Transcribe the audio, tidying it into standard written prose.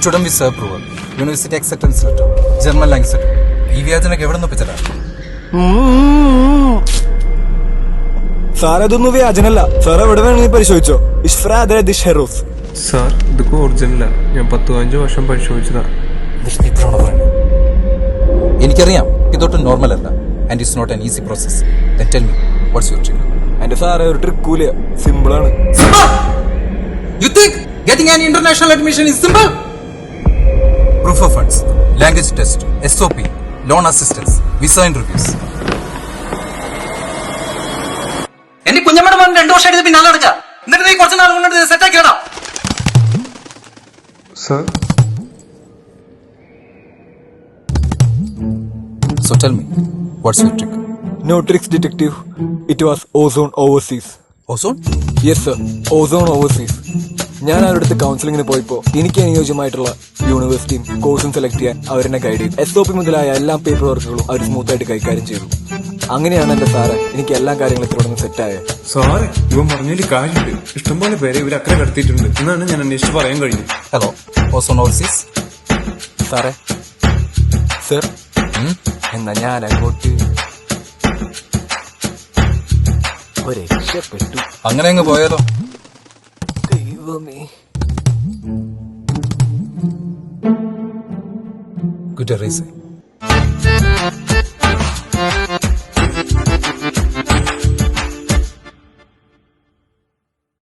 Student visa approval, university acceptance letter, German language certificate. ഈ വ്യാജനൊക്കെ എവിടെ നിന്ന് ഒപ്പിച്ചതാ? സാർ അതൊന്നും വ്യാജനല്ല. സാർ എവിടെ വേണമെങ്കിൽ പരിശോധിച്ചോ. സാർ ഇതൊക്കെ ഒറിജിനലാ. ഞാൻ 10-15 വർഷം പരിശോധിച്ചതാ. എനിക്കറിയാം ഇതൊട്ടും നോർമൽ അല്ല. And it's not an easy process. Then tell me, what's your trick? എന്റെ സാറേ ഒരു ട്രിക്കൂല, സിമ്പിളാണ്. You think getting an international admission is simple? Proof of funds, language test, SOP, loan assistance, visa interviews. എന്റെ കുഞ്ഞമ്മയുടെ മോൻ 2 വർഷമായിട്ട് പിന്നാലെ നടക്കുക. എന്നിട്ട് നീ കുറച്ച് നാൾ കൊണ്ട് സെറ്റ് ആക്കിയടാ. Sir So tell me, what's your trick? No tricks, detective. It was Ozone Overseas. Ozone? Yes sir, Ozone Overseas. ഞാൻ അവരുടെ കൗൺസിലിങ്ങിന് പോയപ്പോ എനിക്ക് അനുയോജ്യമായിട്ടുള്ള യൂണിവേഴ്സിറ്റിയും കോഴ്സും സെലക്ട് ചെയ്യാൻ അവരെന്നെ ഗൈഡ് ചെയ്തു. SOP മുതലായ എല്ലാ പേപ്പർ വർക്കുകളും അവർ സ്മൂത്തായിട്ട് കൈകാര്യം ചെയ്തു. അങ്ങനെയാണ് എന്റെ സാറ് എനിക്ക് എല്ലാ കാര്യങ്ങളും ഇത്രയോടൊന്ന് സെറ്റായത്. സാറേ ഇവൻ പറഞ്ഞതിൽ കാര്യമുണ്ട്. ഇഷ്ടംപോലെ പേരെ ഇവർ അക്കരെ കടത്തിയിട്ടുണ്ട് എന്നാണ് ഞാൻ അന്വേഷിച്ച് പറയാൻ കഴിഞ്ഞു. Hello, Ozone Overseas? സാറേ സർ, എന്നാ ഞാൻ അങ്ങോട്ട് രക്ഷപ്പെട്ടു. അങ്ങനെ അങ്ങ് പോയാലോ? ദൈവമേ. Good erase.